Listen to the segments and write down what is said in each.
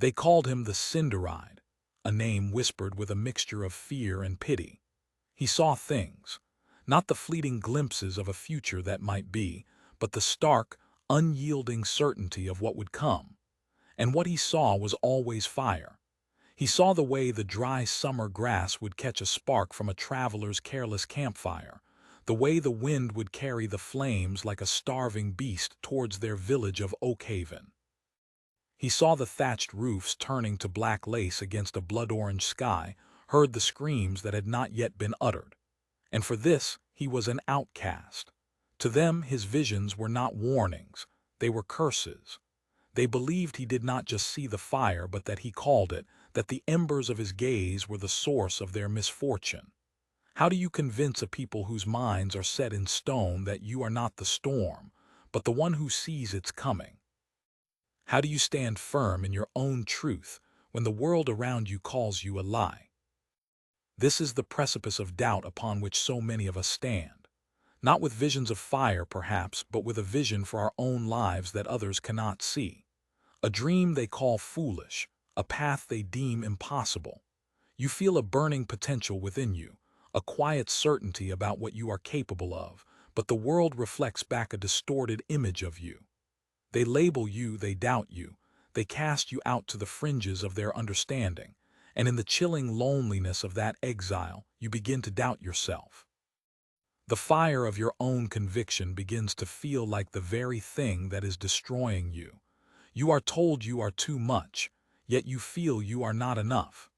They called him the Cinderide, a name whispered with a mixture of fear and pity. He saw things, not the fleeting glimpses of a future that might be, but the stark, unyielding certainty of what would come. And what he saw was always fire. He saw the way the dry summer grass would catch a spark from a traveler's careless campfire, the way the wind would carry the flames like a starving beast towards their village of Oakhaven. He saw the thatched roofs turning to black lace against a blood-orange sky, heard the screams that had not yet been uttered. And for this, he was an outcast. To them, his visions were not warnings, they were curses. They believed he did not just see the fire, but that he called it, that the embers of his gaze were the source of their misfortune. How do you convince a people whose minds are set in stone that you are not the storm, but the one who sees its coming? How do you stand firm in your own truth when the world around you calls you a lie? This is the precipice of doubt upon which so many of us stand, not with visions of fire perhaps, but with a vision for our own lives that others cannot see. A dream they call foolish, a path they deem impossible. You feel a burning potential within you, a quiet certainty about what you are capable of, but the world reflects back a distorted image of you. They label you, they doubt you, they cast you out to the fringes of their understanding, and in the chilling loneliness of that exile, you begin to doubt yourself. The fire of your own conviction begins to feel like the very thing that is destroying you. You are told you are too much, yet you feel you are not enough.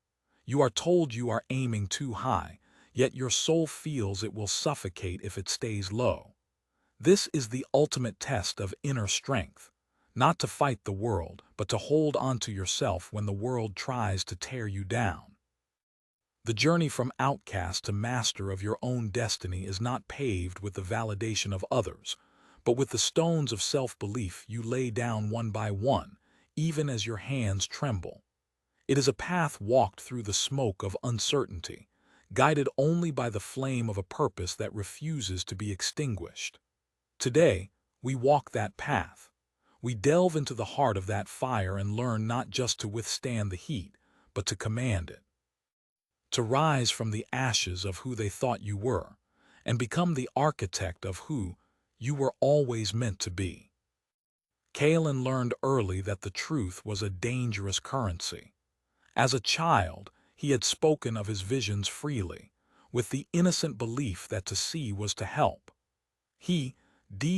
You are told you are aiming too high, yet your soul feels it will suffocate if it stays low. This is the ultimate test of inner strength, not to fight the world, but to hold on to yourself when the world tries to tear you down. The journey from outcast to master of your own destiny is not paved with the validation of others, but with the stones of self-belief you lay down one by one, even as your hands tremble. It is a path walked through the smoke of uncertainty, guided only by the flame of a purpose that refuses to be extinguished. Today, we walk that path. We delve into the heart of that fire and learn not just to withstand the heat, but to command it. To rise from the ashes of who they thought you were, and become the architect of who you were always meant to be. Kalen learned early that the truth was a dangerous currency. As a child, he had spoken of his visions freely, with the innocent belief that to see was to help. He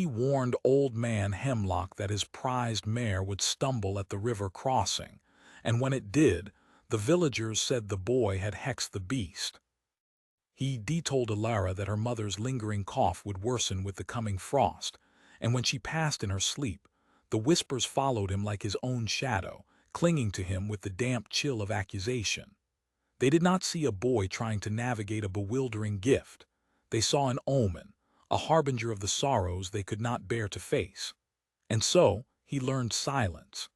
warned old man Hemlock that his prized mare would stumble at the river crossing, and when it did, the villagers said the boy had hexed the beast. He told Alara that her mother's lingering cough would worsen with the coming frost, and when she passed in her sleep, the whispers followed him like his own shadow, clinging to him with the damp chill of accusation. They did not see a boy trying to navigate a bewildering gift. They saw an omen, a harbinger of the sorrows they could not bear to face. And so, he learned silence.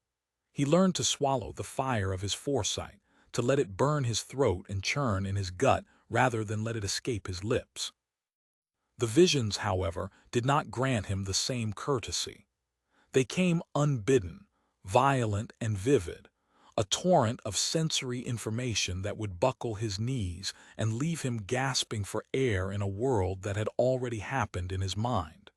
He learned to swallow the fire of his foresight, to let it burn his throat and churn in his gut rather than let it escape his lips. The visions, however, did not grant him the same courtesy. They came unbidden, violent and vivid, a torrent of sensory information that would buckle his knees and leave him gasping for air in a world that had already happened in his mind.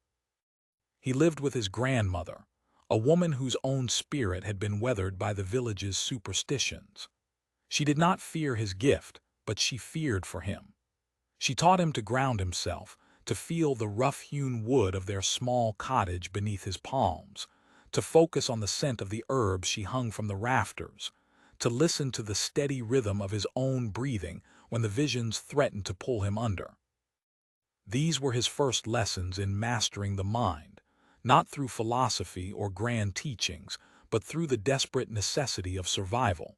He lived with his grandmother, a woman whose own spirit had been weathered by the village's superstitions. She did not fear his gift, but she feared for him. She taught him to ground himself, to feel the rough-hewn wood of their small cottage beneath his palms, to focus on the scent of the herbs she hung from the rafters, to listen to the steady rhythm of his own breathing when the visions threatened to pull him under. These were his first lessons in mastering the mind, not through philosophy or grand teachings, but through the desperate necessity of survival.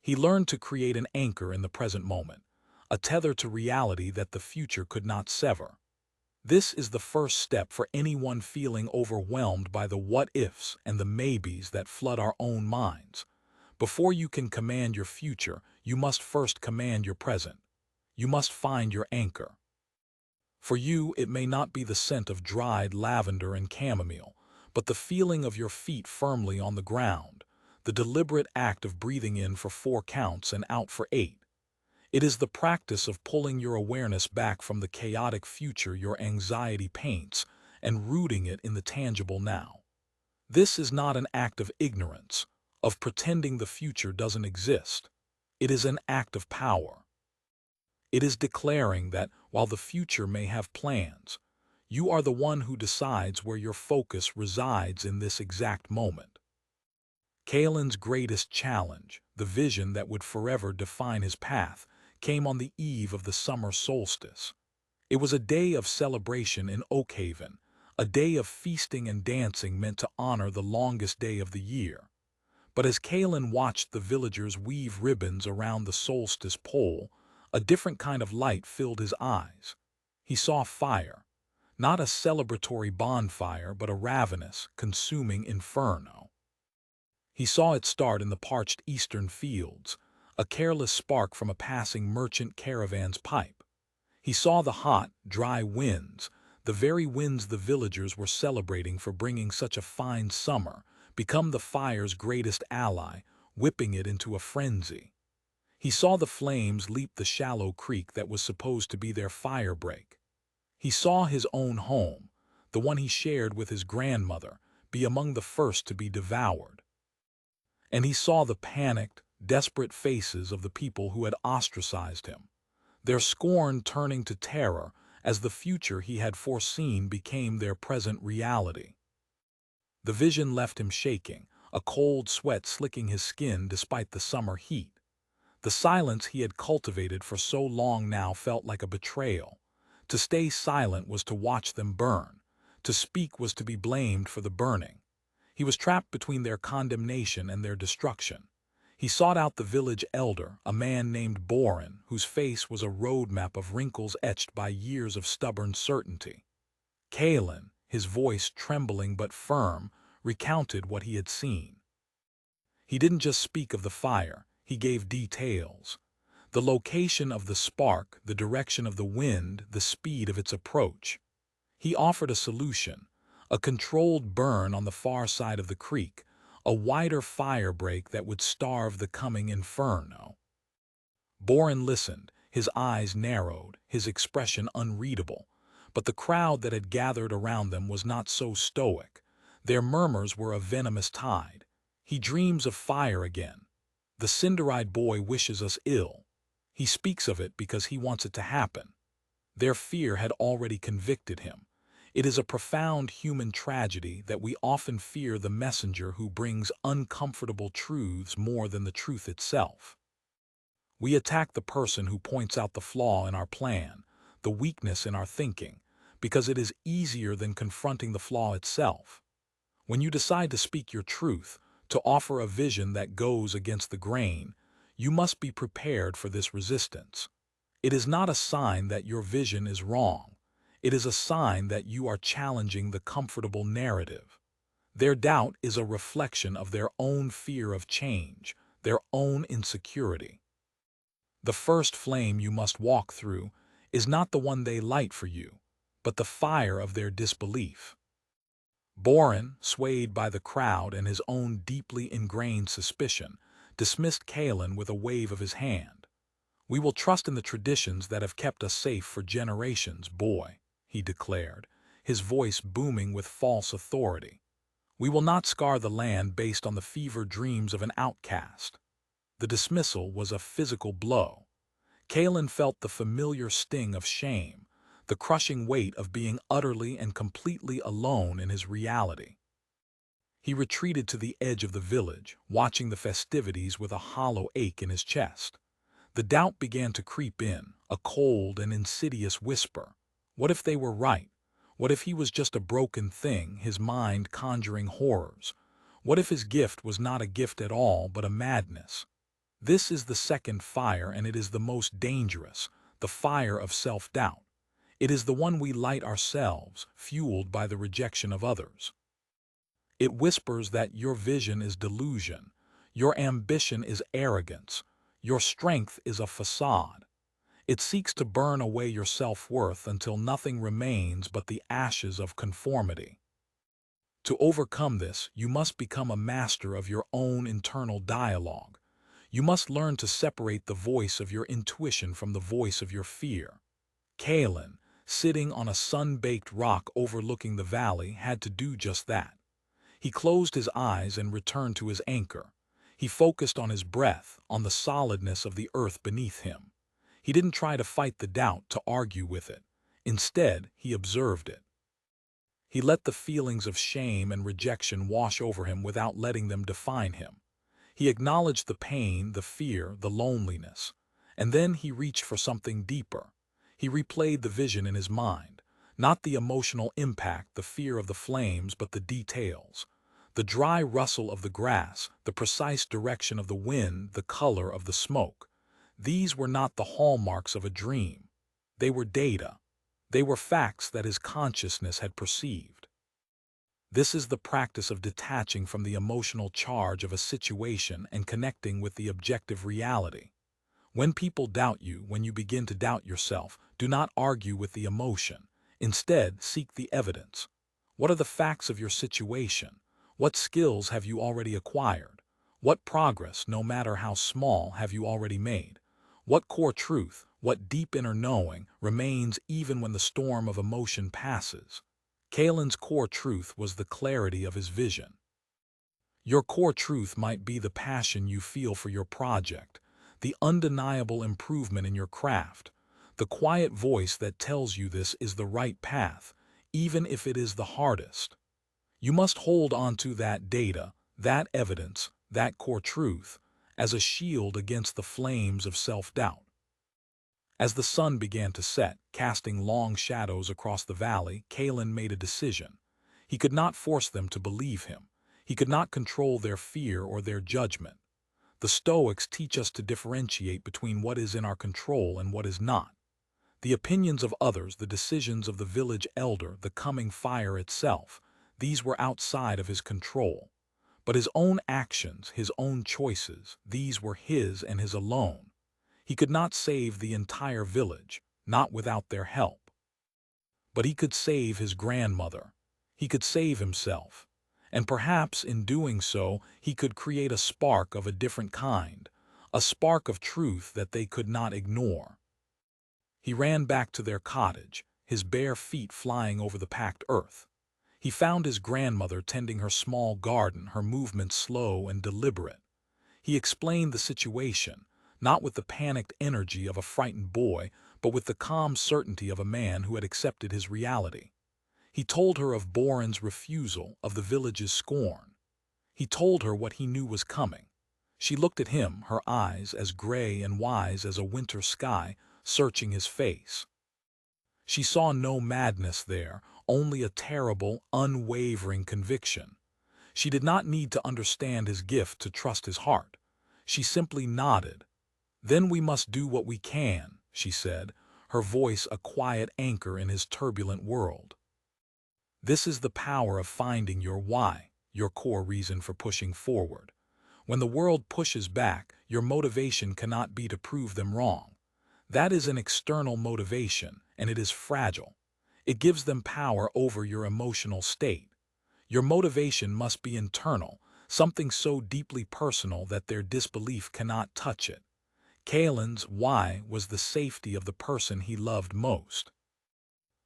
He learned to create an anchor in the present moment, a tether to reality that the future could not sever. This is the first step for anyone feeling overwhelmed by the what-ifs and the maybes that flood our own minds. Before you can command your future, you must first command your present. You must find your anchor. For you, it may not be the scent of dried lavender and chamomile, but the feeling of your feet firmly on the ground, the deliberate act of breathing in for 4 counts and out for 8. It is the practice of pulling your awareness back from the chaotic future your anxiety paints and rooting it in the tangible now. This is not an act of ignorance, of pretending the future doesn't exist. It is an act of power. It is declaring that while the future may have plans, you are the one who decides where your focus resides in this exact moment. Kalen's greatest challenge, the vision that would forever define his path, came on the eve of the summer solstice. It was a day of celebration in Oakhaven, a day of feasting and dancing meant to honor the longest day of the year. But as Kalen watched the villagers weave ribbons around the solstice pole, a different kind of light filled his eyes. He saw fire, not a celebratory bonfire but a ravenous, consuming inferno. He saw it start in the parched eastern fields, a careless spark from a passing merchant caravan's pipe. He saw the hot, dry winds, the very winds the villagers were celebrating for bringing such a fine summer, become the fire's greatest ally, whipping it into a frenzy. He saw the flames leap the shallow creek that was supposed to be their firebreak. He saw his own home, the one he shared with his grandmother, be among the first to be devoured. And he saw the panicked, desperate faces of the people who had ostracized him, their scorn turning to terror as the future he had foreseen became their present reality. The vision left him shaking, a cold sweat slicking his skin despite the summer heat. The silence he had cultivated for so long now felt like a betrayal. To stay silent was to watch them burn. To speak was to be blamed for the burning. He was trapped between their condemnation and their destruction. He sought out the village elder, a man named Boren, whose face was a roadmap of wrinkles etched by years of stubborn certainty. Kalen, his voice trembling but firm, recounted what he had seen. He didn't just speak of the fire, he gave details. The location of the spark, the direction of the wind, the speed of its approach. He offered a solution, a controlled burn on the far side of the creek, a wider fire break that would starve the coming inferno. Boren listened, his eyes narrowed, his expression unreadable. But the crowd that had gathered around them was not so stoic. Their murmurs were a venomous tide. He dreams of fire again. The cinder-eyed boy wishes us ill. He speaks of it because he wants it to happen. Their fear had already convicted him. It is a profound human tragedy that we often fear the messenger who brings uncomfortable truths more than the truth itself. We attack the person who points out the flaw in our plan, the weakness in our thinking, because it is easier than confronting the flaw itself. When you decide to speak your truth, to offer a vision that goes against the grain, you must be prepared for this resistance. It is not a sign that your vision is wrong. It is a sign that you are challenging the comfortable narrative. Their doubt is a reflection of their own fear of change, their own insecurity. The first flame you must walk through is not the one they light for you, but the fire of their disbelief. Boren, swayed by the crowd and his own deeply ingrained suspicion, dismissed Kalen with a wave of his hand. "We will trust in the traditions that have kept us safe for generations, boy," he declared, his voice booming with false authority. "We will not scar the land based on the fevered dreams of an outcast." The dismissal was a physical blow. Kalen felt the familiar sting of shame, the crushing weight of being utterly and completely alone in his reality. He retreated to the edge of the village, watching the festivities with a hollow ache in his chest. The doubt began to creep in, a cold and insidious whisper. What if they were right? What if he was just a broken thing, his mind conjuring horrors? What if his gift was not a gift at all, but a madness? This is the second fire, and it is the most dangerous, the fire of self-doubt. It is the one we light ourselves, fueled by the rejection of others. It whispers that your vision is delusion, your ambition is arrogance, your strength is a facade. It seeks to burn away your self-worth until nothing remains but the ashes of conformity. To overcome this, you must become a master of your own internal dialogue. You must learn to separate the voice of your intuition from the voice of your fear. Kalen, sitting on a sun-baked rock overlooking the valley, had to do just that. He closed his eyes and returned to his anchor. He focused on his breath, on the solidness of the earth beneath him. He didn't try to fight the doubt, to argue with it. Instead, he observed it. He let the feelings of shame and rejection wash over him without letting them define him. He acknowledged the pain, the fear, the loneliness. And then he reached for something deeper. He replayed the vision in his mind. Not the emotional impact, the fear of the flames, but the details. The dry rustle of the grass, the precise direction of the wind, the color of the smoke. These were not the hallmarks of a dream. They were data. They were facts that his consciousness had perceived. This is the practice of detaching from the emotional charge of a situation and connecting with the objective reality. When people doubt you, when you begin to doubt yourself, do not argue with the emotion. Instead, seek the evidence. What are the facts of your situation? What skills have you already acquired? What progress, no matter how small, have you already made? What core truth, what deep inner knowing, remains even when the storm of emotion passes? Kalen's core truth was the clarity of his vision. Your core truth might be the passion you feel for your project, the undeniable improvement in your craft, the quiet voice that tells you this is the right path, even if it is the hardest. You must hold on to that data, that evidence, that core truth, as a shield against the flames of self-doubt. As the sun began to set, casting long shadows across the valley, Kalen made a decision. He could not force them to believe him. He could not control their fear or their judgment. The Stoics teach us to differentiate between what is in our control and what is not. The opinions of others, the decisions of the village elder, the coming fire itself, these were outside of his control. But his own actions, his own choices, these were his and his alone. He could not save the entire village, not without their help. But he could save his grandmother. He could save himself. And perhaps in doing so, he could create a spark of a different kind, a spark of truth that they could not ignore. He ran back to their cottage, his bare feet flying over the packed earth. He found his grandmother tending her small garden, her movements slow and deliberate. He explained the situation, not with the panicked energy of a frightened boy, but with the calm certainty of a man who had accepted his reality. He told her of Boren's refusal, of the village's scorn. He told her what he knew was coming. She looked at him, her eyes as gray and wise as a winter sky, searching his face. She saw no madness there, only a terrible, unwavering conviction. She did not need to understand his gift to trust his heart. She simply nodded. "Then we must do what we can," she said, her voice a quiet anchor in his turbulent world. This is the power of finding your why, your core reason for pushing forward. When the world pushes back, your motivation cannot be to prove them wrong. That is an external motivation, and it is fragile. It gives them power over your emotional state. Your motivation must be internal, something so deeply personal that their disbelief cannot touch it. Kalen's why was the safety of the person he loved most.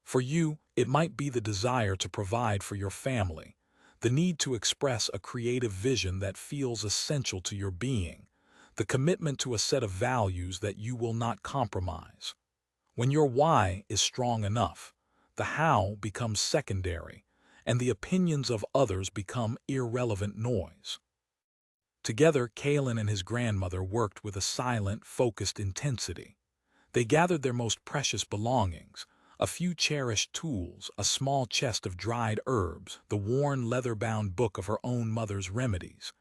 For you, it might be the desire to provide for your family, the need to express a creative vision that feels essential to your being, the commitment to a set of values that you will not compromise. When your why is strong enough, the how becomes secondary, and the opinions of others become irrelevant noise. Together, Kalen and his grandmother worked with a silent, focused intensity. They gathered their most precious belongings, a few cherished tools, a small chest of dried herbs, the worn leather-bound book of her own mother's remedies.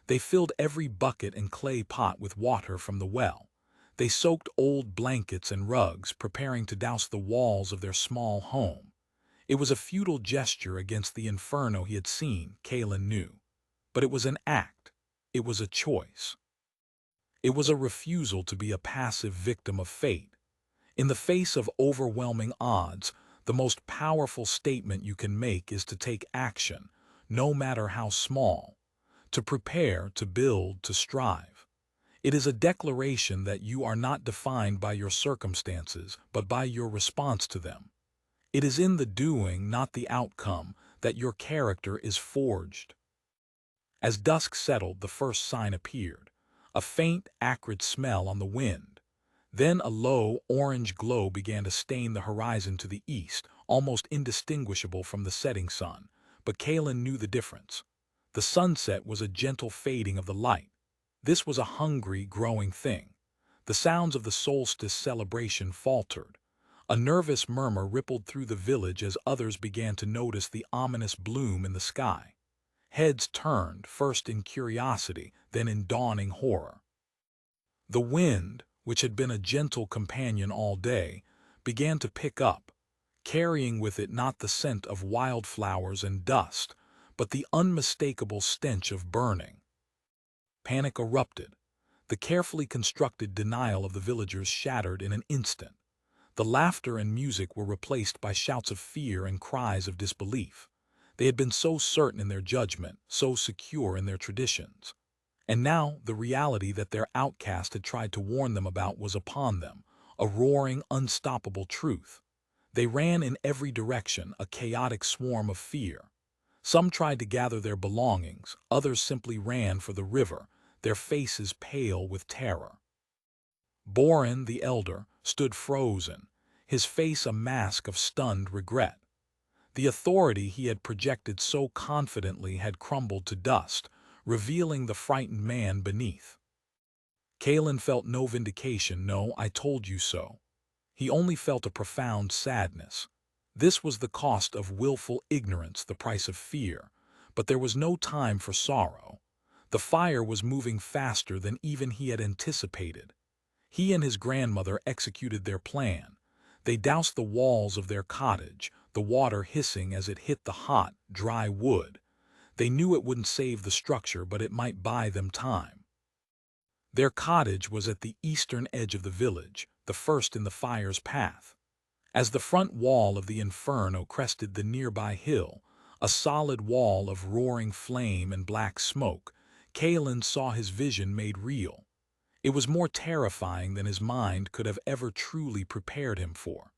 They filled every bucket and clay pot with water from the well. They soaked old blankets and rugs, preparing to douse the walls of their small home. It was a futile gesture against the inferno he had seen, Kalen knew. But it was an act. It was a choice. It was a refusal to be a passive victim of fate. In the face of overwhelming odds, the most powerful statement you can make is to take action, no matter how small, to prepare, to build, to strive. It is a declaration that you are not defined by your circumstances, but by your response to them. It is in the doing, not the outcome, that your character is forged. As dusk settled, the first sign appeared, a faint, acrid smell on the wind. Then a low, orange glow began to stain the horizon to the east, almost indistinguishable from the setting sun, but Kalen knew the difference. The sunset was a gentle fading of the light. This was a hungry, growing thing. The sounds of the solstice celebration faltered. A nervous murmur rippled through the village as others began to notice the ominous bloom in the sky. Heads turned, first in curiosity, then in dawning horror. The wind, which had been a gentle companion all day, began to pick up, carrying with it not the scent of wildflowers and dust, but the unmistakable stench of burning. Panic erupted. The carefully constructed denial of the villagers shattered in an instant. The laughter and music were replaced by shouts of fear and cries of disbelief. They had been so certain in their judgment, so secure in their traditions. And now the reality that their outcast had tried to warn them about was upon them, a roaring, unstoppable truth. They ran in every direction, a chaotic swarm of fear. Some tried to gather their belongings, others simply ran for the river, their faces pale with terror. Boren, the elder, stood frozen, his face a mask of stunned regret. The authority he had projected so confidently had crumbled to dust, revealing the frightened man beneath. Kalen felt no vindication, no "I told you so." He only felt a profound sadness. This was the cost of willful ignorance, the price of fear. But there was no time for sorrow. The fire was moving faster than even he had anticipated. He and his grandmother executed their plan. They doused the walls of their cottage, the water hissing as it hit the hot, dry wood. They knew it wouldn't save the structure, but it might buy them time. Their cottage was at the eastern edge of the village, the first in the fire's path. As the front wall of the inferno crested the nearby hill, a solid wall of roaring flame and black smoke, Kalen saw his vision made real. It was more terrifying than his mind could have ever truly prepared him for.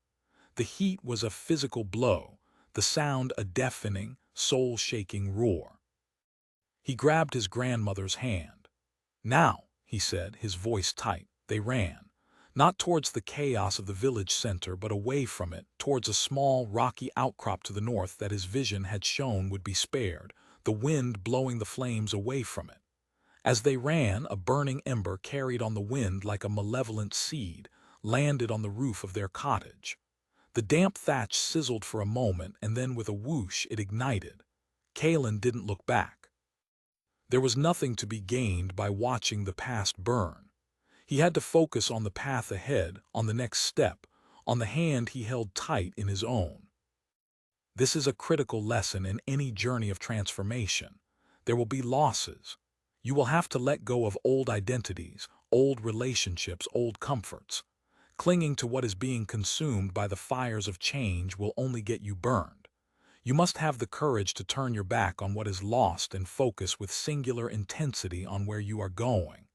The heat was a physical blow, the sound a deafening, soul-shaking roar. He grabbed his grandmother's hand. "Now," he said, his voice tight. They ran, not towards the chaos of the village center, but away from it, towards a small, rocky outcrop to the north that his vision had shown would be spared, the wind blowing the flames away from it. As they ran, a burning ember carried on the wind like a malevolent seed landed on the roof of their cottage. The damp thatch sizzled for a moment, and then with a whoosh it ignited. Kalen didn't look back. There was nothing to be gained by watching the past burn. He had to focus on the path ahead, on the next step, on the hand he held tight in his own. This is a critical lesson in any journey of transformation. There will be losses. You will have to let go of old identities, old relationships, old comforts. Clinging to what is being consumed by the fires of change will only get you burned. You must have the courage to turn your back on what is lost and focus with singular intensity on where you are going.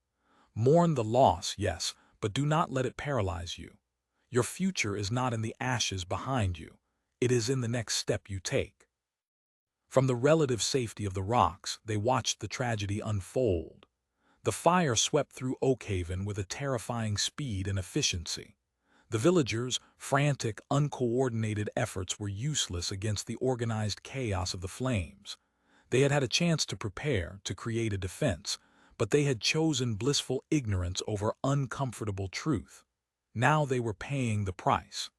Mourn the loss, yes, but do not let it paralyze you. Your future is not in the ashes behind you. It is in the next step you take. From the relative safety of the rocks, they watched the tragedy unfold. The fire swept through Oakhaven with a terrifying speed and efficiency. The villagers' frantic, uncoordinated efforts were useless against the organized chaos of the flames. They had had a chance to prepare, to create a defense, but they had chosen blissful ignorance over uncomfortable truth. Now they were paying the price.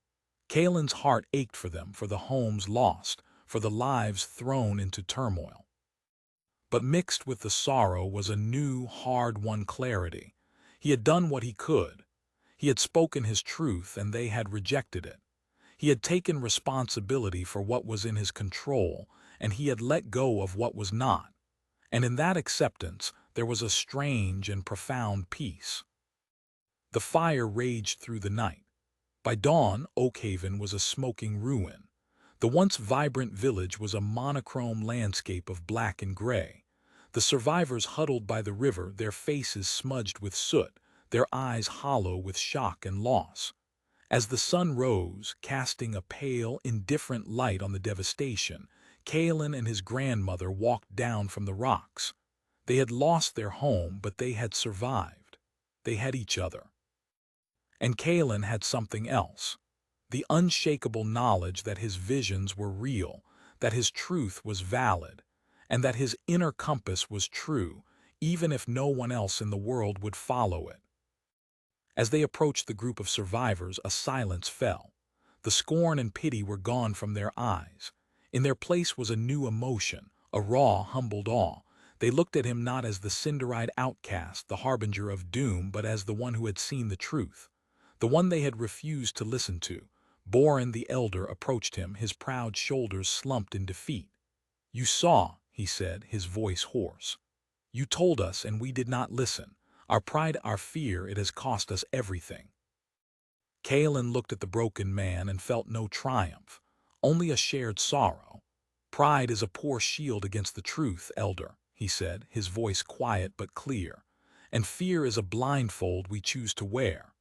Kalen's heart ached for them, for the homes lost, for the lives thrown into turmoil. But mixed with the sorrow was a new, hard-won clarity. He had done what he could. He had spoken his truth, and they had rejected it. He had taken responsibility for what was in his control, and he had let go of what was not. And in that acceptance, there was a strange and profound peace. The fire raged through the night. By dawn, Oakhaven was a smoking ruin. The once vibrant village was a monochrome landscape of black and gray. The survivors huddled by the river, their faces smudged with soot, their eyes hollow with shock and loss. As the sun rose, casting a pale, indifferent light on the devastation, Kalen and his grandmother walked down from the rocks. They had lost their home, but they had survived. They had each other. And Kalen had something else. The unshakable knowledge that his visions were real, that his truth was valid, and that his inner compass was true, even if no one else in the world would follow it. As they approached the group of survivors, a silence fell. The scorn and pity were gone from their eyes. In their place was a new emotion, a raw, humbled awe. They looked at him not as the cinder-eyed outcast, the harbinger of doom, but as the one who had seen the truth, the one they had refused to listen to. Boren the elder approached him, his proud shoulders slumped in defeat. "You saw," he said, his voice hoarse. "You told us and we did not listen. Our pride, our fear, it has cost us everything." Kalen looked at the broken man and felt no triumph, only a shared sorrow. "Pride is a poor shield against the truth, elder," he said, his voice quiet but clear. "And fear is a blindfold we choose to wear."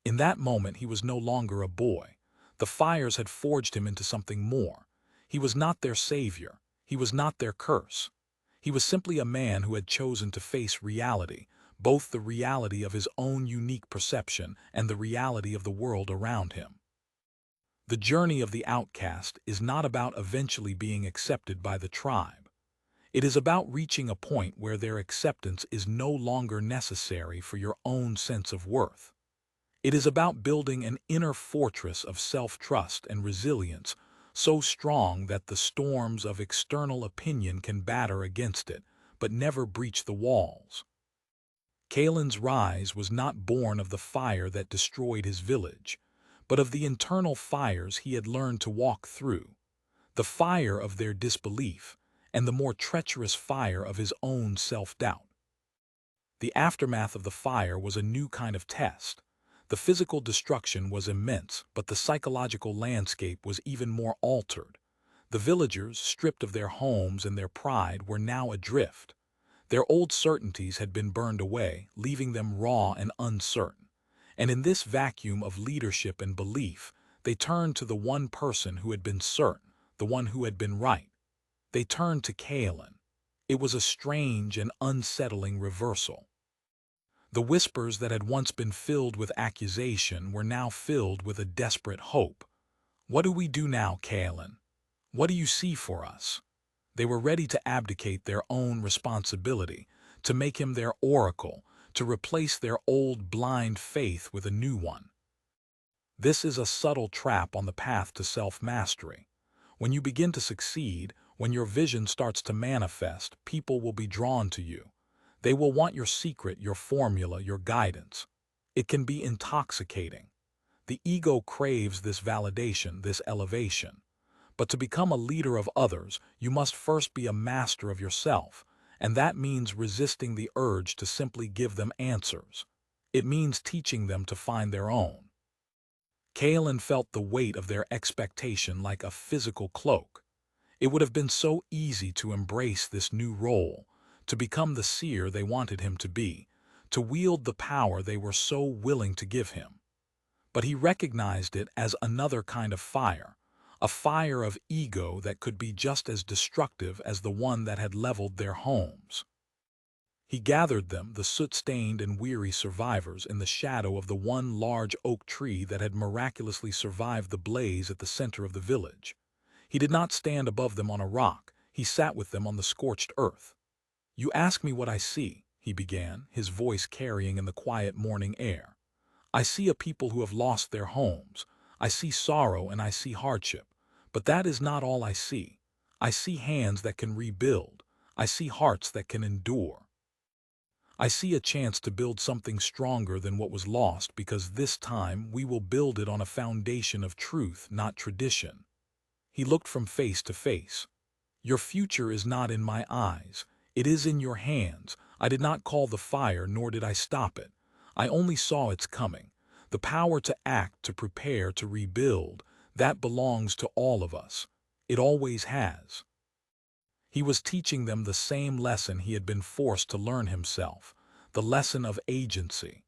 In that moment he was no longer a boy. The fires had forged him into something more. He was not their savior. He was not their curse. He was simply a man who had chosen to face reality, both the reality of his own unique perception and the reality of the world around him. The journey of the outcast is not about eventually being accepted by the tribe. It is about reaching a point where their acceptance is no longer necessary for your own sense of worth. It is about building an inner fortress of self-trust and resilience so strong that the storms of external opinion can batter against it, but never breach the walls. Kalen's rise was not born of the fire that destroyed his village, but of the internal fires he had learned to walk through, the fire of their disbelief and the more treacherous fire of his own self-doubt. The aftermath of the fire was a new kind of test. The physical destruction was immense, but the psychological landscape was even more altered. The villagers, stripped of their homes and their pride, were now adrift. Their old certainties had been burned away, leaving them raw and uncertain. And in this vacuum of leadership and belief, they turned to the one person who had been certain, the one who had been right. They turned to Kalen. It was a strange and unsettling reversal. The whispers that had once been filled with accusation were now filled with a desperate hope. "What do we do now, Kalen? What do you see for us?" They were ready to abdicate their own responsibility, to make him their oracle, to replace their old blind faith with a new one. This is a subtle trap on the path to self-mastery. When you begin to succeed, when your vision starts to manifest, people will be drawn to you. They will want your secret, your formula, your guidance. It can be intoxicating. The ego craves this validation, this elevation. But to become a leader of others, you must first be a master of yourself, and that means resisting the urge to simply give them answers. It means teaching them to find their own. Kalen felt the weight of their expectation like a physical cloak. It would have been so easy to embrace this new role, to become the seer they wanted him to be, to wield the power they were so willing to give him. But he recognized it as another kind of fire, a fire of ego that could be just as destructive as the one that had leveled their homes. He gathered them, the soot-stained and weary survivors, in the shadow of the one large oak tree that had miraculously survived the blaze at the center of the village. He did not stand above them on a rock. He sat with them on the scorched earth. "You ask me what I see," he began, his voice carrying in the quiet morning air. "I see a people who have lost their homes. I see sorrow and I see hardship. But that is not all I see. I see hands that can rebuild. I see hearts that can endure. I see a chance to build something stronger than what was lost, because this time we will build it on a foundation of truth, not tradition." He looked from face to face. "Your future is not in my eyes. It is in your hands. I did not call the fire, nor did I stop it. I only saw its coming. The power to act, to prepare, to rebuild, that belongs to all of us. It always has. He was teaching them the same lesson he had been forced to learn himself, the lesson of agency.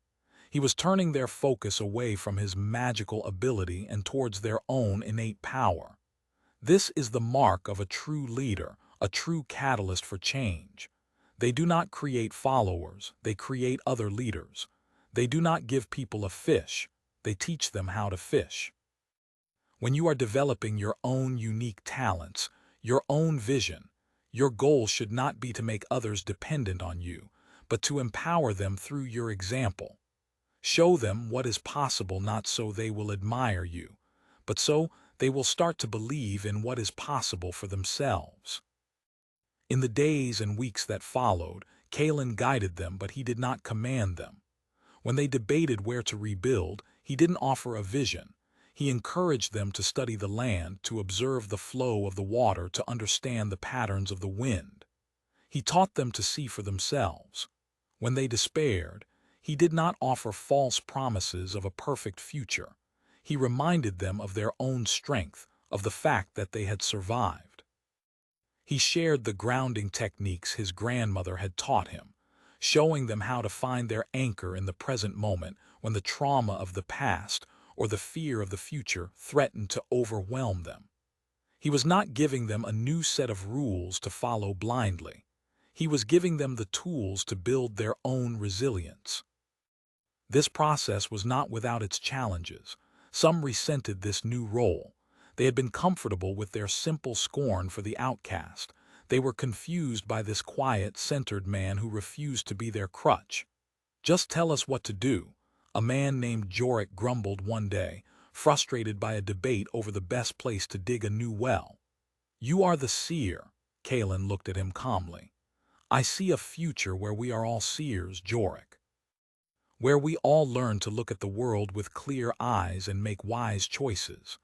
He was turning their focus away from his magical ability and towards their own innate power. This is the mark of a true leader, a true catalyst for change. They do not create followers, they create other leaders. They do not give people a fish, they teach them how to fish. When you are developing your own unique talents, your own vision, your goal should not be to make others dependent on you, but to empower them through your example. Show them what is possible not so they will admire you, but so they will start to believe in what is possible for themselves. In the days and weeks that followed, Kalen guided them, but he did not command them. When they debated where to rebuild, he didn't offer a vision. He encouraged them to study the land, to observe the flow of the water, to understand the patterns of the wind. He taught them to see for themselves. When they despaired, he did not offer false promises of a perfect future. He reminded them of their own strength, of the fact that they had survived. He shared the grounding techniques his grandmother had taught him, showing them how to find their anchor in the present moment when the trauma of the past or the fear of the future threatened to overwhelm them. He was not giving them a new set of rules to follow blindly. He was giving them the tools to build their own resilience. This process was not without its challenges. Some resented this new role. They had been comfortable with their simple scorn for the outcast. They were confused by this quiet, centered man who refused to be their crutch. "Just tell us what to do," a man named Jorik grumbled one day, frustrated by a debate over the best place to dig a new well. "You are the seer," Kalen looked at him calmly. "I see a future where we are all seers, Jorik. Where we all learn to look at the world with clear eyes and make wise choices.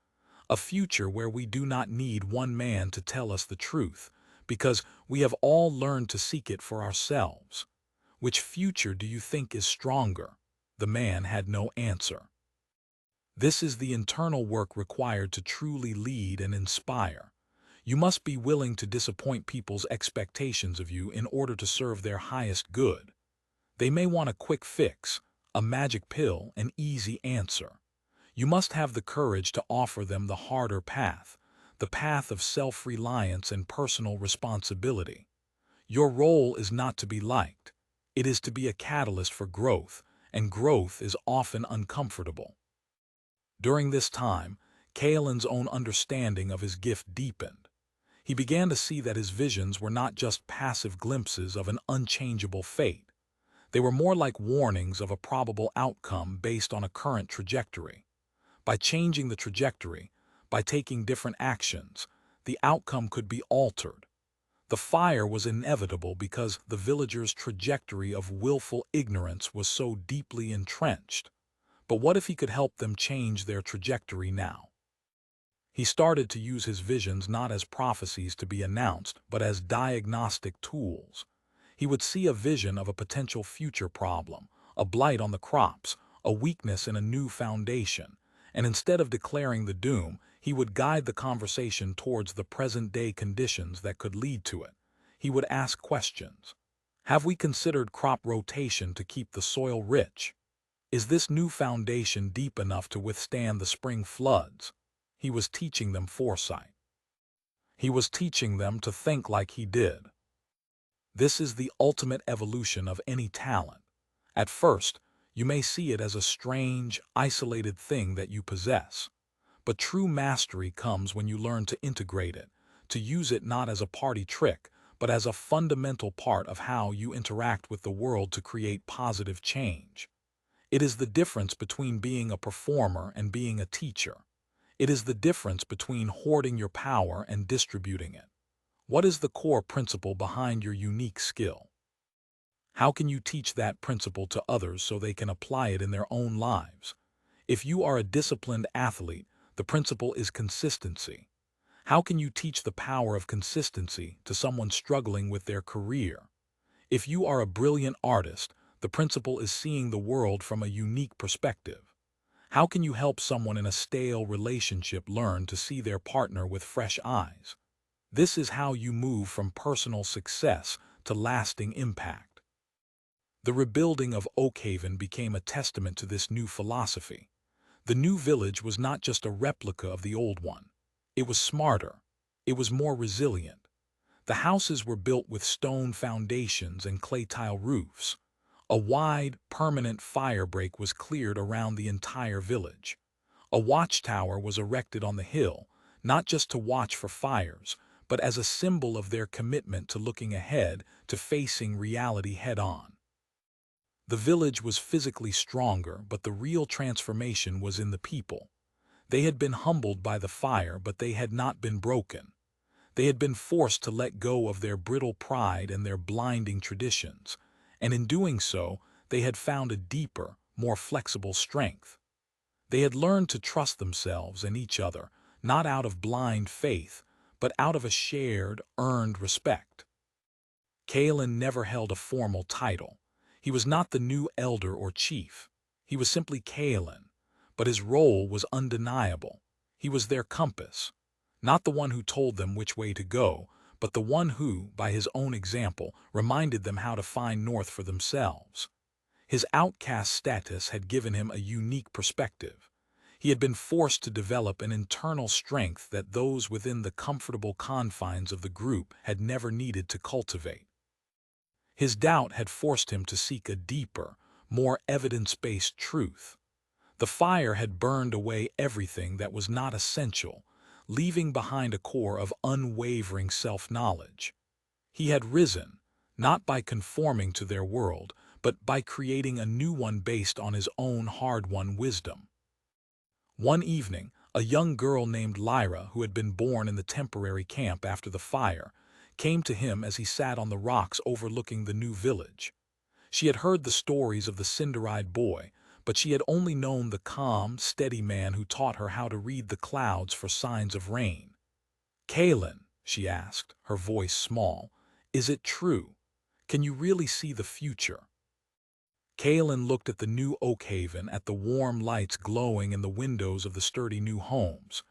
A future where we do not need one man to tell us the truth, because we have all learned to seek it for ourselves. Which future do you think is stronger?" The man had no answer. This is the internal work required to truly lead and inspire. You must be willing to disappoint people's expectations of you in order to serve their highest good. They may want a quick fix, a magic pill, an easy answer. You must have the courage to offer them the harder path, the path of self-reliance and personal responsibility. Your role is not to be liked. It is to be a catalyst for growth, and growth is often uncomfortable. During this time, Kalen's own understanding of his gift deepened. He began to see that his visions were not just passive glimpses of an unchangeable fate. They were more like warnings of a probable outcome based on a current trajectory. By changing the trajectory, by taking different actions, the outcome could be altered. The fire was inevitable because the villagers' trajectory of willful ignorance was so deeply entrenched. But what if he could help them change their trajectory now? He started to use his visions not as prophecies to be announced, but as diagnostic tools. He would see a vision of a potential future problem, a blight on the crops, a weakness in a new foundation, and instead of declaring the doom, he would guide the conversation towards the present-day conditions that could lead to it. He would ask questions. Have we considered crop rotation to keep the soil rich? Is this new foundation deep enough to withstand the spring floods? He was teaching them foresight. He was teaching them to think like he did. This is the ultimate evolution of any talent. At first, you may see it as a strange, isolated thing that you possess. But true mastery comes when you learn to integrate it, to use it not as a party trick, but as a fundamental part of how you interact with the world to create positive change. It is the difference between being a performer and being a teacher. It is the difference between hoarding your power and distributing it. What is the core principle behind your unique skill? How can you teach that principle to others so they can apply it in their own lives? If you are a disciplined athlete, the principle is consistency. How can you teach the power of consistency to someone struggling with their career? If you are a brilliant artist, the principle is seeing the world from a unique perspective. How can you help someone in a stale relationship learn to see their partner with fresh eyes? This is how you move from personal success to lasting impact. The rebuilding of Oakhaven became a testament to this new philosophy. The new village was not just a replica of the old one. It was smarter. It was more resilient. The houses were built with stone foundations and clay tile roofs. A wide, permanent fire break was cleared around the entire village. A watchtower was erected on the hill, not just to watch for fires, but as a symbol of their commitment to looking ahead, to facing reality head-on. The village was physically stronger, but the real transformation was in the people. They had been humbled by the fire, but they had not been broken. They had been forced to let go of their brittle pride and their blinding traditions, and in doing so, they had found a deeper, more flexible strength. They had learned to trust themselves and each other, not out of blind faith, but out of a shared, earned respect. Kalen never held a formal title. He was not the new elder or chief. He was simply Kalen, but his role was undeniable. He was their compass, not the one who told them which way to go, but the one who, by his own example, reminded them how to find north for themselves. His outcast status had given him a unique perspective. He had been forced to develop an internal strength that those within the comfortable confines of the group had never needed to cultivate. His doubt had forced him to seek a deeper, more evidence-based truth. The fire had burned away everything that was not essential, leaving behind a core of unwavering self-knowledge. He had risen, not by conforming to their world, but by creating a new one based on his own hard-won wisdom. One evening, a young girl named Lyra, who had been born in the temporary camp after the fire, came to him as he sat on the rocks overlooking the new village. She had heard the stories of the cinder-eyed boy, but she had only known the calm, steady man who taught her how to read the clouds for signs of rain. "Kalen," she asked, her voice small, "is it true? Can you really see the future?" Kalen looked at the new Oakhaven, at the warm lights glowing in the windows of the sturdy new homes.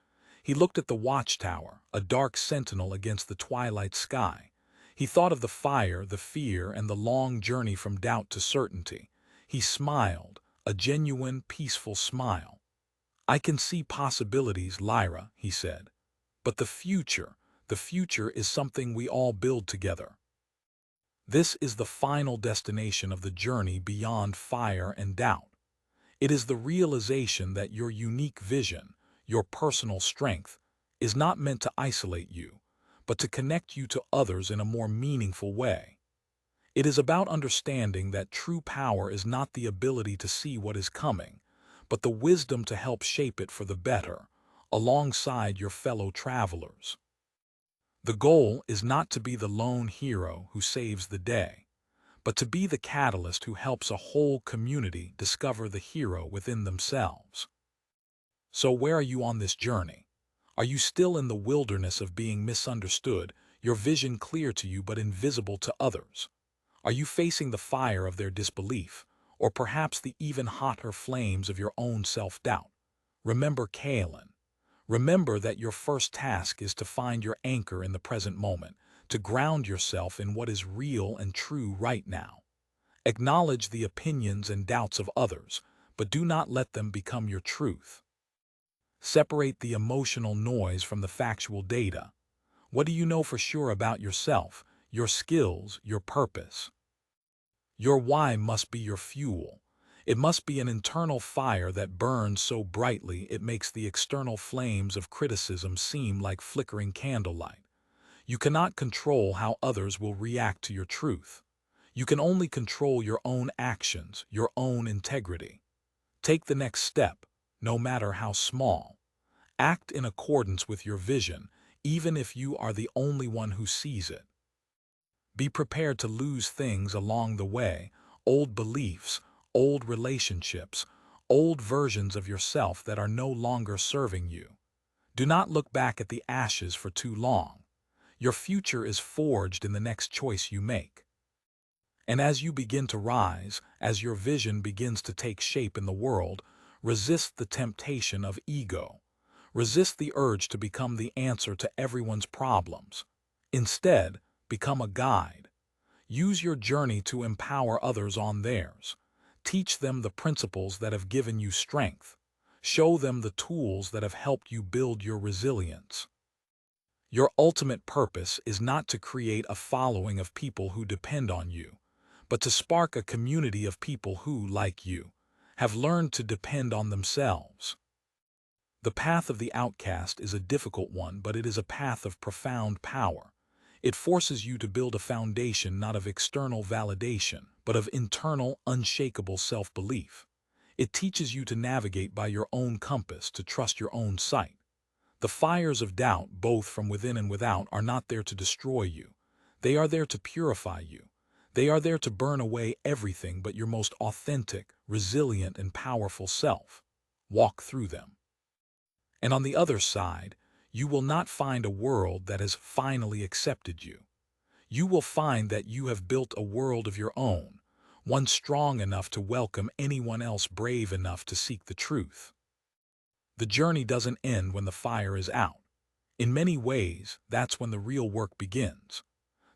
He looked at the watchtower, a dark sentinel against the twilight sky. He thought of the fire, the fear, and the long journey from doubt to certainty. He smiled, a genuine, peaceful smile. "I can see possibilities, Lyra," he said. "But the future is something we all build together. This is the final destination of the journey beyond fire and doubt. It is the realization that your unique vision, your personal strength, is not meant to isolate you, but to connect you to others in a more meaningful way. It is about understanding that true power is not the ability to see what is coming, but the wisdom to help shape it for the better, alongside your fellow travelers. The goal is not to be the lone hero who saves the day, but to be the catalyst who helps a whole community discover the hero within themselves." So where are you on this journey? Are you still in the wilderness of being misunderstood, your vision clear to you but invisible to others? Are you facing the fire of their disbelief, or perhaps the even hotter flames of your own self-doubt? Remember Kalen. Remember that your first task is to find your anchor in the present moment, to ground yourself in what is real and true right now. Acknowledge the opinions and doubts of others, but do not let them become your truth. Separate the emotional noise from the factual data. What do you know for sure about yourself, your skills, your purpose? Your why must be your fuel. It must be an internal fire that burns so brightly it makes the external flames of criticism seem like flickering candlelight. You cannot control how others will react to your truth. You can only control your own actions, your own integrity. Take the next step, no matter how small. Act in accordance with your vision, even if you are the only one who sees it. Be prepared to lose things along the way, old beliefs, old relationships, old versions of yourself that are no longer serving you. Do not look back at the ashes for too long. Your future is forged in the next choice you make. And as you begin to rise, as your vision begins to take shape in the world, Resist the temptation of ego. Resist the urge to become the answer to everyone's problems. Instead, become a guide. Use your journey to empower others on theirs. Teach them the principles that have given you strength. Show them the tools that have helped you build your resilience. Your ultimate purpose is not to create a following of people who depend on you, but to spark a community of people who, like you, have learned to depend on themselves. The path of the outcast is a difficult one, but it is a path of profound power. It forces you to build a foundation not of external validation, but of internal, unshakable self-belief. It teaches you to navigate by your own compass, to trust your own sight. The fires of doubt, both from within and without, are not there to destroy you. They are there to purify you. They are there to burn away everything but your most authentic, resilient, and powerful self. Walk through them. And on the other side, you will not find a world that has finally accepted you. You will find that you have built a world of your own, one strong enough to welcome anyone else brave enough to seek the truth. The journey doesn't end when the fire is out. In many ways, that's when the real work begins.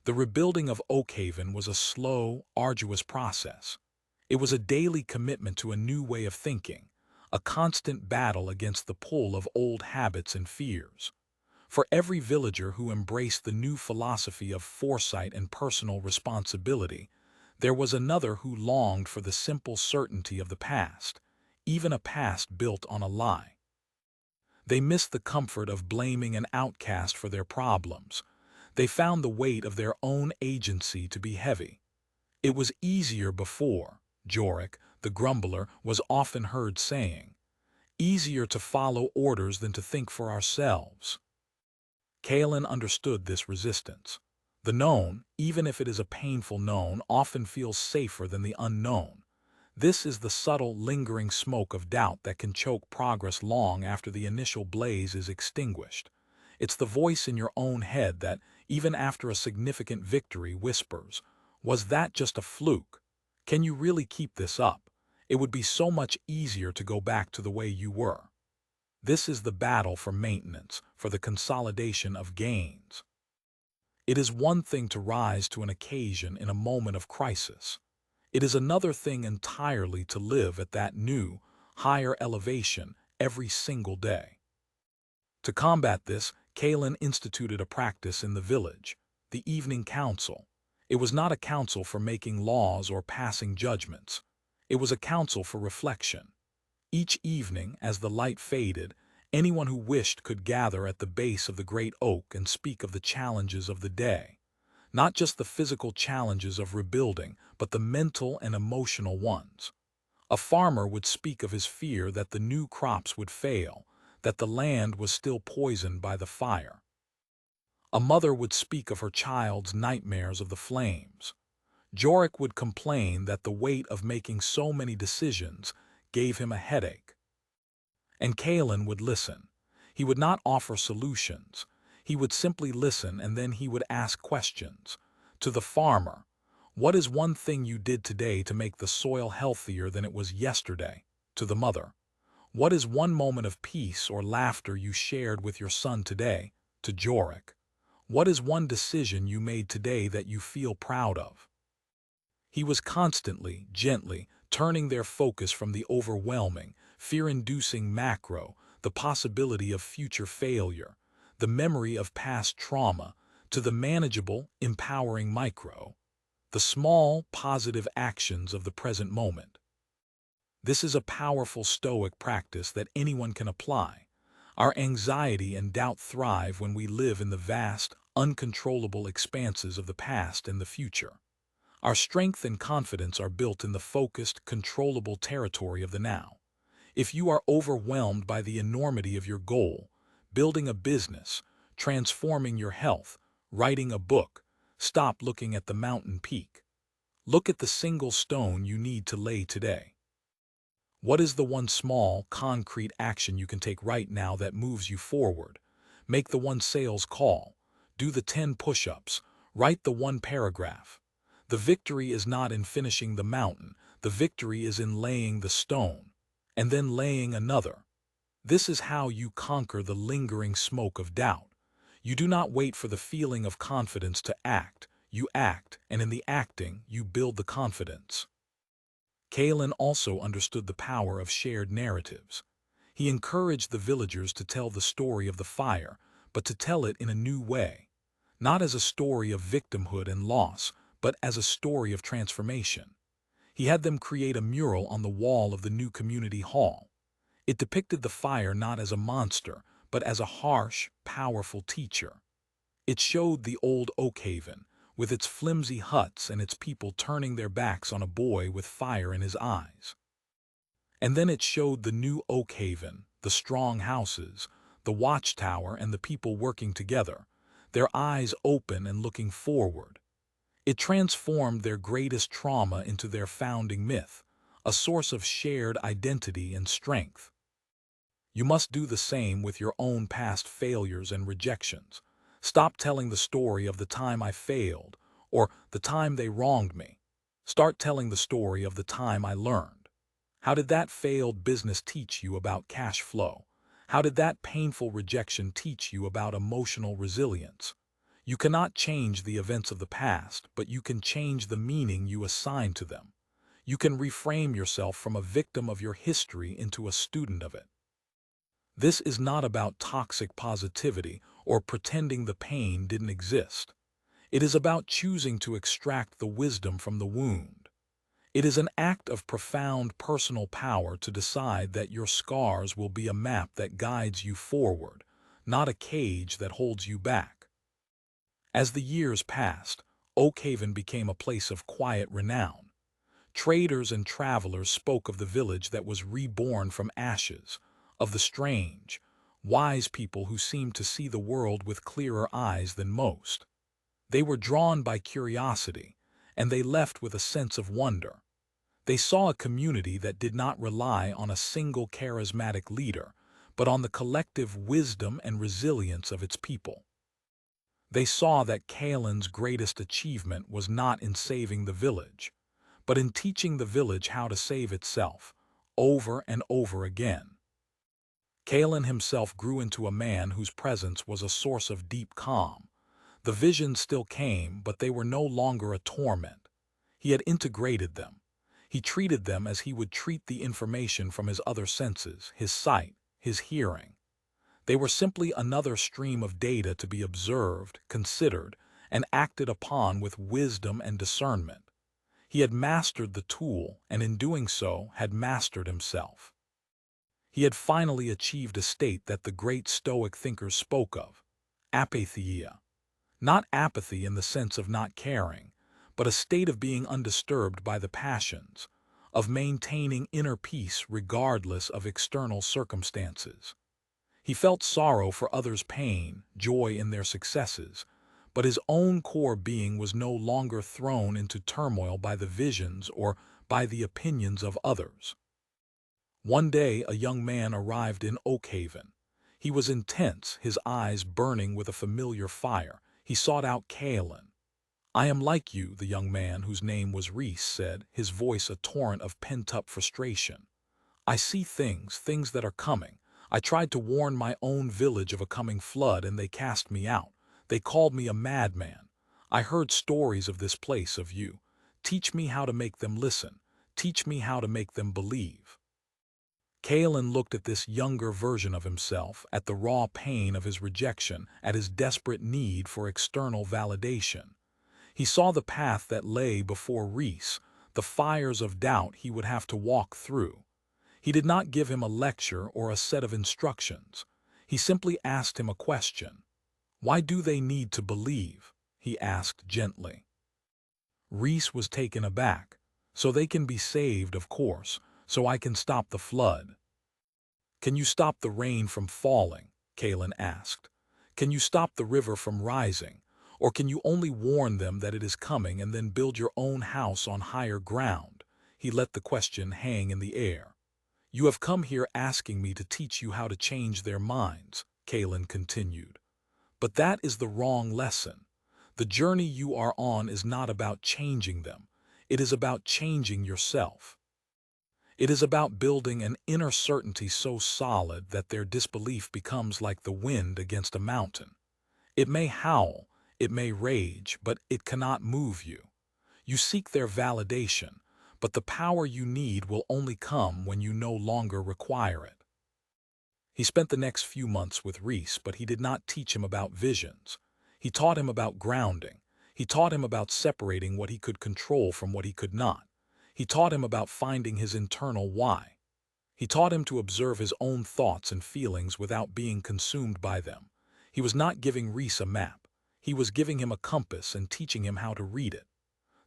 The rebuilding of Oakhaven was a slow, arduous process. It was a daily commitment to a new way of thinking, a constant battle against the pull of old habits and fears. For every villager who embraced the new philosophy of foresight and personal responsibility, there was another who longed for the simple certainty of the past, even a past built on a lie. They missed the comfort of blaming an outcast for their problems. They found the weight of their own agency to be heavy. It was easier before, Jorik, the grumbler, was often heard saying. Easier to follow orders than to think for ourselves. Kalen understood this resistance. The known, even if it is a painful known, often feels safer than the unknown. This is the subtle, lingering smoke of doubt that can choke progress long after the initial blaze is extinguished. It's the voice in your own head that, even after a significant victory, whispers, "Was that just a fluke? Can you really keep this up? It would be so much easier to go back to the way you were." This is the battle for maintenance, for the consolidation of gains. It is one thing to rise to an occasion in a moment of crisis. It is another thing entirely to live at that new, higher elevation every single day. To combat this, Kalen instituted a practice in the village, the evening council. It was not a council for making laws or passing judgments. It was a council for reflection. Each evening, as the light faded, anyone who wished could gather at the base of the great oak and speak of the challenges of the day. Not just the physical challenges of rebuilding, but the mental and emotional ones. A farmer would speak of his fear that the new crops would fail, that the land was still poisoned by the fire. A mother would speak of her child's nightmares of the flames. Jorik would complain that the weight of making so many decisions gave him a headache. And Kalen would listen. He would not offer solutions. He would simply listen, and then he would ask questions. To the farmer, "What is one thing you did today to make the soil healthier than it was yesterday?" To the mother, "What is one moment of peace or laughter you shared with your son today?" To Jorik, "What is one decision you made today that you feel proud of?" He was constantly, gently, turning their focus from the overwhelming, fear-inducing macro, the possibility of future failure, the memory of past trauma, to the manageable, empowering micro, the small, positive actions of the present moment. This is a powerful Stoic practice that anyone can apply. Our anxiety and doubt thrive when we live in the vast, uncontrollable expanses of the past and the future. Our strength and confidence are built in the focused, controllable territory of the now. If you are overwhelmed by the enormity of your goal, building a business, transforming your health, writing a book, stop looking at the mountain peak. Look at the single stone you need to lay today. What is the one small, concrete action you can take right now that moves you forward? Make the one sales call. Do the 10 push-ups. Write the one paragraph. The victory is not in finishing the mountain. The victory is in laying the stone. and then laying another. This is how you conquer the lingering smoke of doubt. You do not wait for the feeling of confidence to act. You act, and in the acting, you build the confidence. Kalen also understood the power of shared narratives. He encouraged the villagers to tell the story of the fire, but to tell it in a new way. Not as a story of victimhood and loss, but as a story of transformation. He had them create a mural on the wall of the new community hall. It depicted the fire not as a monster, but as a harsh, powerful teacher. It showed the old Oakhaven, with its flimsy huts and its people turning their backs on a boy with fire in his eyes. And then it showed the new Oakhaven, the strong houses, the watchtower and the people working together, their eyes open and looking forward. It transformed their greatest trauma into their founding myth, a source of shared identity and strength. You must do the same with your own past failures and rejections. Stop telling the story of the time I failed, or the time they wronged me. Start telling the story of the time I learned. How did that failed business teach you about cash flow? How did that painful rejection teach you about emotional resilience? You cannot change the events of the past, but you can change the meaning you assign to them. You can reframe yourself from a victim of your history into a student of it. This is not about toxic positivity or pretending the pain didn't exist. It is about choosing to extract the wisdom from the wound. It is an act of profound personal power to decide that your scars will be a map that guides you forward, not a cage that holds you back. As the years passed, Oakhaven became a place of quiet renown. Traders and travelers spoke of the village that was reborn from ashes, of the strange, wise people who seemed to see the world with clearer eyes than most. They were drawn by curiosity, and they left with a sense of wonder. They saw a community that did not rely on a single charismatic leader, but on the collective wisdom and resilience of its people. They saw that Kalen's greatest achievement was not in saving the village, but in teaching the village how to save itself, over and over again. Kalen himself grew into a man whose presence was a source of deep calm. The visions still came, but they were no longer a torment. He had integrated them. He treated them as he would treat the information from his other senses, his sight, his hearing. They were simply another stream of data to be observed, considered, and acted upon with wisdom and discernment. He had mastered the tool, and in doing so had mastered himself. He had finally achieved a state that the great Stoic thinkers spoke of, apatheia. Not apathy in the sense of not caring, but a state of being undisturbed by the passions, of maintaining inner peace regardless of external circumstances. He felt sorrow for others' pain, joy in their successes, but his own core being was no longer thrown into turmoil by the visions or by the opinions of others. One day a young man arrived in Oakhaven. He was intense, his eyes burning with a familiar fire. He sought out Kalen. "I am like you," the young man, whose name was Reese, said, his voice a torrent of pent-up frustration. "I see things that are coming. I tried to warn my own village of a coming flood and they cast me out. They called me a madman. I heard stories of this place, of you. Teach me how to make them listen. Teach me how to make them believe." Kalen looked at this younger version of himself, at the raw pain of his rejection, at his desperate need for external validation. He saw the path that lay before Reese, the fires of doubt he would have to walk through. He did not give him a lecture or a set of instructions. He simply asked him a question. "Why do they need to believe?" he asked gently. Reese was taken aback. "So they can be saved, of course, so I can stop the flood." "Can you stop the rain from falling?" Kalen asked. "Can you stop the river from rising? Or can you only warn them that it is coming and then build your own house on higher ground?" He let the question hang in the air. "You have come here asking me to teach you how to change their minds," Kalen continued. "But that is the wrong lesson. The journey you are on is not about changing them. It is about changing yourself. It is about building an inner certainty so solid that their disbelief becomes like the wind against a mountain. It may howl, it may rage, but it cannot move you. You seek their validation, but the power you need will only come when you no longer require it. He spent the next few months with Reese, but he did not teach him about visions. He taught him about grounding. He taught him about separating what he could control from what he could not. He taught him about finding his internal why. He taught him to observe his own thoughts and feelings without being consumed by them. He was not giving Reese a map. He was giving him a compass and teaching him how to read it.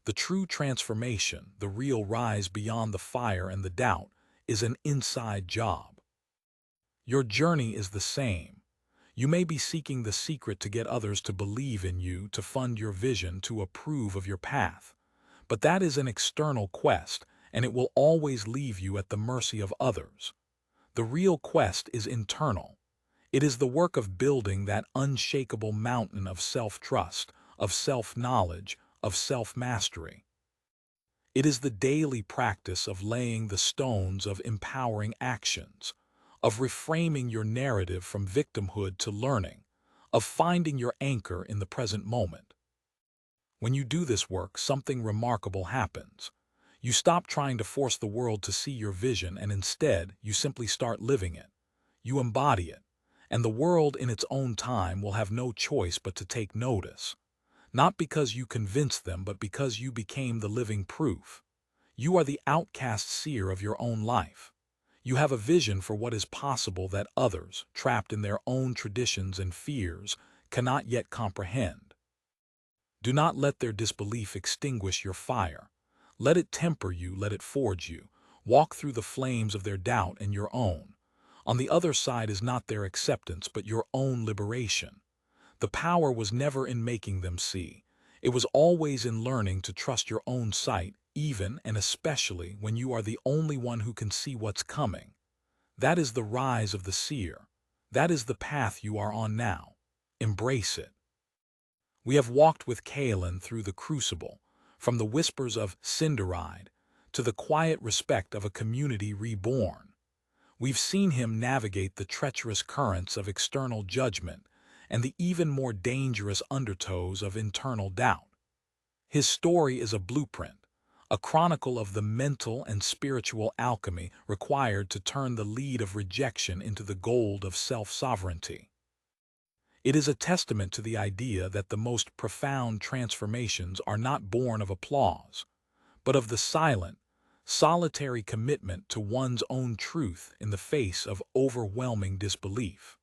The true transformation, the real rise beyond the fire and the doubt, is an inside job. Your journey is the same. You may be seeking the secret to get others to believe in you, to fund your vision, to approve of your path. But that is an external quest, and it will always leave you at the mercy of others. The real quest is internal. It is the work of building that unshakable mountain of self-trust, of self-knowledge, of self-mastery. It is the daily practice of laying the stones of empowering actions, of reframing your narrative from victimhood to learning, of finding your anchor in the present moment. When you do this work, something remarkable happens. You stop trying to force the world to see your vision, and instead, you simply start living it. You embody it, and the world in its own time will have no choice but to take notice. Not because you convinced them, but because you became the living proof. You are the outcast seer of your own life. You have a vision for what is possible that others, trapped in their own traditions and fears, cannot yet comprehend. Do not let their disbelief extinguish your fire. Let it temper you, let it forge you. Walk through the flames of their doubt and your own. On the other side is not their acceptance, but your own liberation. The power was never in making them see. It was always in learning to trust your own sight, even and especially when you are the only one who can see what's coming. That is the rise of the seer. That is the path you are on now. Embrace it. We have walked with Kalen through the crucible, from the whispers of Cinderide to the quiet respect of a community reborn. We've seen him navigate the treacherous currents of external judgment and the even more dangerous undertows of internal doubt. His story is a blueprint, a chronicle of the mental and spiritual alchemy required to turn the lead of rejection into the gold of self-sovereignty. It is a testament to the idea that the most profound transformations are not born of applause, but of the silent, solitary commitment to one's own truth in the face of overwhelming disbelief.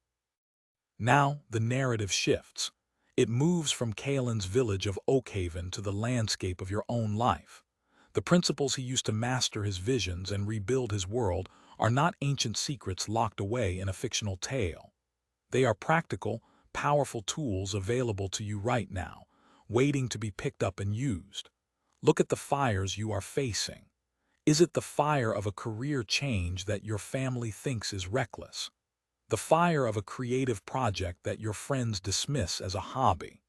Now the narrative shifts. It moves from Kalen's village of Oakhaven to the landscape of your own life. The principles he used to master his visions and rebuild his world are not ancient secrets locked away in a fictional tale. They are practical, powerful tools available to you right now, waiting to be picked up and used. Look at the fires you are facing. Is it the fire of a career change that your family thinks is reckless? The fire of a creative project that your friends dismiss as a hobby?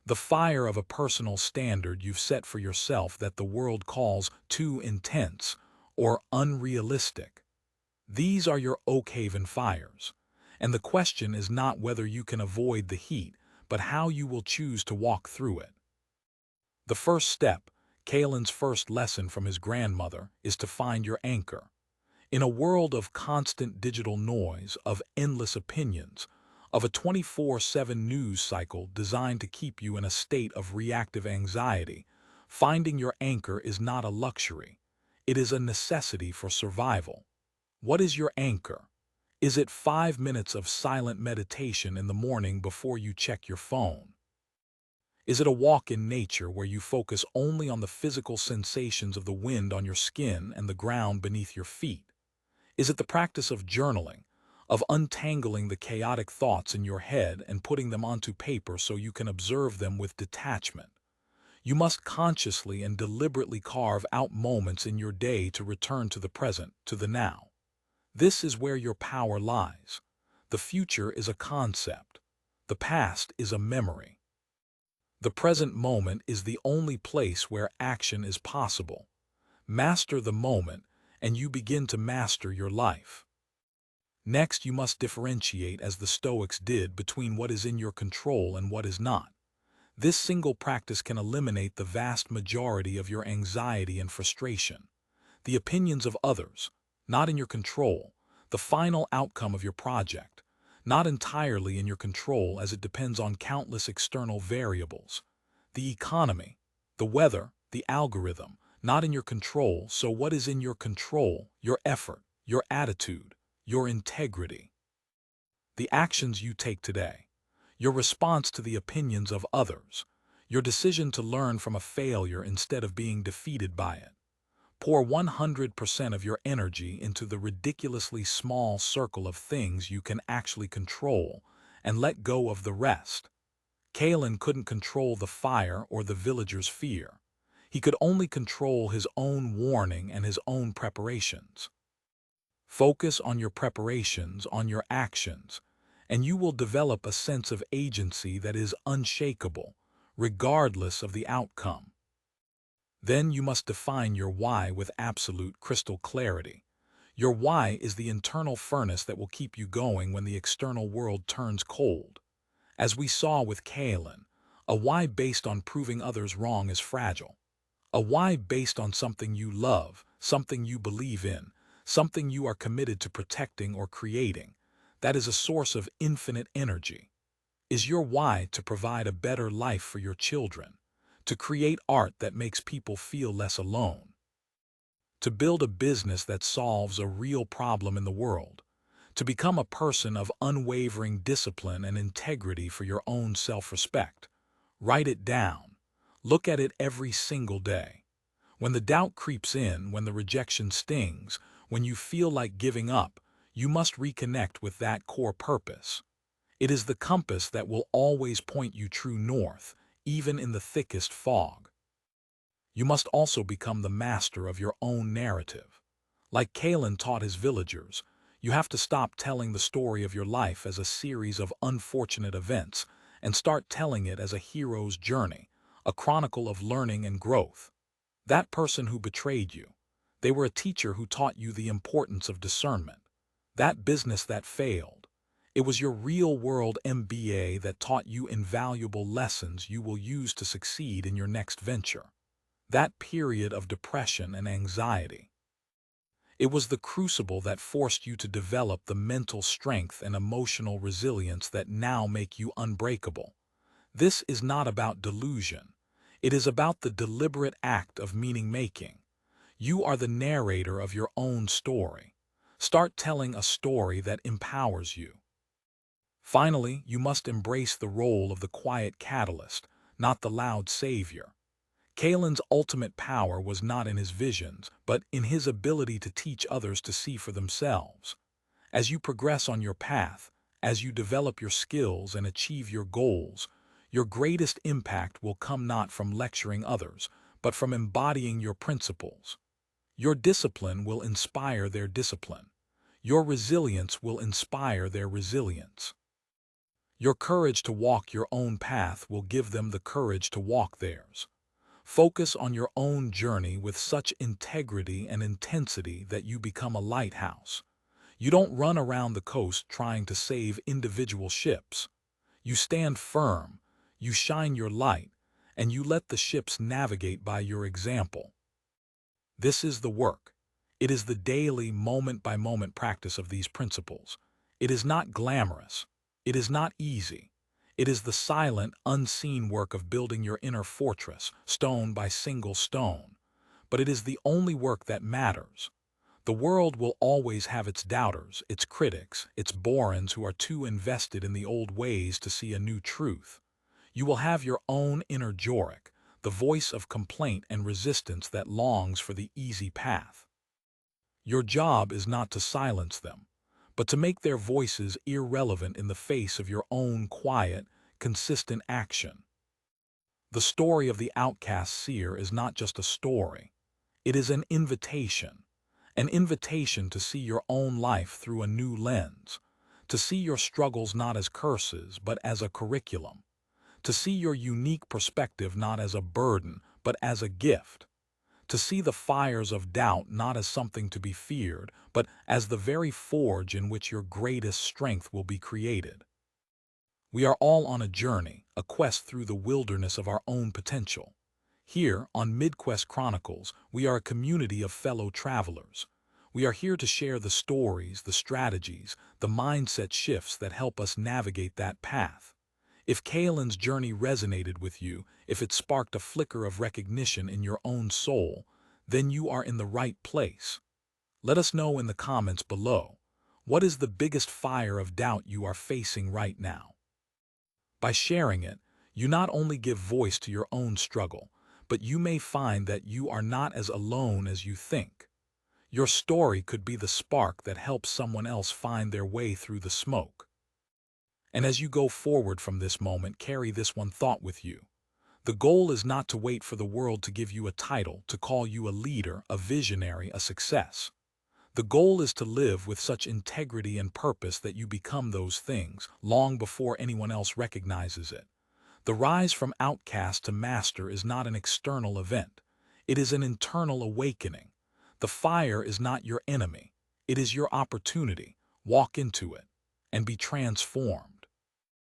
The fire of a personal standard you've set for yourself that the world calls too intense or unrealistic? These are your Oakhaven fires. And the question is not whether you can avoid the heat, but how you will choose to walk through it. The first step, Kalen's first lesson from his grandmother, is to find your anchor. In a world of constant digital noise, of endless opinions, of a 24/7 news cycle designed to keep you in a state of reactive anxiety, finding your anchor is not a luxury. It is a necessity for survival. What is your anchor? Is it 5 minutes of silent meditation in the morning before you check your phone? Is it a walk in nature where you focus only on the physical sensations of the wind on your skin and the ground beneath your feet? Is it the practice of journaling, of untangling the chaotic thoughts in your head and putting them onto paper so you can observe them with detachment? You must consciously and deliberately carve out moments in your day to return to the present, to the now. This is where your power lies. The future is a concept. The past is a memory. The present moment is the only place where action is possible. Master the moment, and you begin to master your life. Next, you must differentiate, as the Stoics did, between what is in your control and what is not. This single practice can eliminate the vast majority of your anxiety and frustration. The opinions of others, not in your control. The final outcome of your project, not entirely in your control, as it depends on countless external variables. The economy, the weather, the algorithm, not in your control. So what is in your control? Your effort, your attitude, your integrity. The actions you take today, your response to the opinions of others, your decision to learn from a failure instead of being defeated by it. Pour 100% of your energy into the ridiculously small circle of things you can actually control, and let go of the rest. Kalen couldn't control the fire or the villagers' fear. He could only control his own warning and his own preparations. Focus on your preparations, on your actions, and you will develop a sense of agency that is unshakable, regardless of the outcome. Then you must define your why with absolute crystal clarity. Your why is the internal furnace that will keep you going when the external world turns cold. As we saw with Kalen, a why based on proving others wrong is fragile. A why based on something you love, something you believe in, something you are committed to protecting or creating, that is a source of infinite energy. Is your why to provide a better life for your children? To create art that makes people feel less alone? To build a business that solves a real problem in the world? To become a person of unwavering discipline and integrity for your own self-respect? Write it down. Look at it every single day. When the doubt creeps in, when the rejection stings, when you feel like giving up, you must reconnect with that core purpose. It is the compass that will always point you true north, even in the thickest fog. You must also become the master of your own narrative. Like Kalen taught his villagers, you have to stop telling the story of your life as a series of unfortunate events and start telling it as a hero's journey, a chronicle of learning and growth. That person who betrayed you, they were a teacher who taught you the importance of discernment. That business that failed, it was your real-world MBA that taught you invaluable lessons you will use to succeed in your next venture. That period of depression and anxiety, it was the crucible that forced you to develop the mental strength and emotional resilience that now make you unbreakable. This is not about delusion. It is about the deliberate act of meaning-making. You are the narrator of your own story. Start telling a story that empowers you. Finally, you must embrace the role of the quiet catalyst, not the loud savior. Kalen's ultimate power was not in his visions, but in his ability to teach others to see for themselves. As you progress on your path, as you develop your skills and achieve your goals, your greatest impact will come not from lecturing others, but from embodying your principles. Your discipline will inspire their discipline. Your resilience will inspire their resilience. Your courage to walk your own path will give them the courage to walk theirs. Focus on your own journey with such integrity and intensity that you become a lighthouse. You don't run around the coast trying to save individual ships. You stand firm, you shine your light, and you let the ships navigate by your example. This is the work. It is the daily, moment-by-moment practice of these principles. It is not glamorous. It is not easy. It is the silent, unseen work of building your inner fortress, stone by single stone. But it is the only work that matters. The world will always have its doubters, its critics, its borans who are too invested in the old ways to see a new truth. You will have your own inner Joric, the voice of complaint and resistance that longs for the easy path. Your job is not to silence them, but to make their voices irrelevant in the face of your own quiet, consistent action. The story of the Outcast Seer is not just a story. It is an invitation to see your own life through a new lens, to see your struggles not as curses but as a curriculum, to see your unique perspective not as a burden but as a gift, to see the fires of doubt not as something to be feared, but as the very forge in which your greatest strength will be created. We are all on a journey, a quest through the wilderness of our own potential. Here, on MidQuest Chronicles, we are a community of fellow travelers. We are here to share the stories, the strategies, the mindset shifts that help us navigate that path. If Kaelin's journey resonated with you, if it sparked a flicker of recognition in your own soul, then you are in the right place. Let us know in the comments below. What is the biggest fire of doubt you are facing right now? By sharing it, you not only give voice to your own struggle, but you may find that you are not as alone as you think. Your story could be the spark that helps someone else find their way through the smoke. And as you go forward from this moment, carry this one thought with you. The goal is not to wait for the world to give you a title, to call you a leader, a visionary, a success. The goal is to live with such integrity and purpose that you become those things long before anyone else recognizes it. The rise from outcast to master is not an external event. It is an internal awakening. The fire is not your enemy. It is your opportunity. Walk into it and be transformed.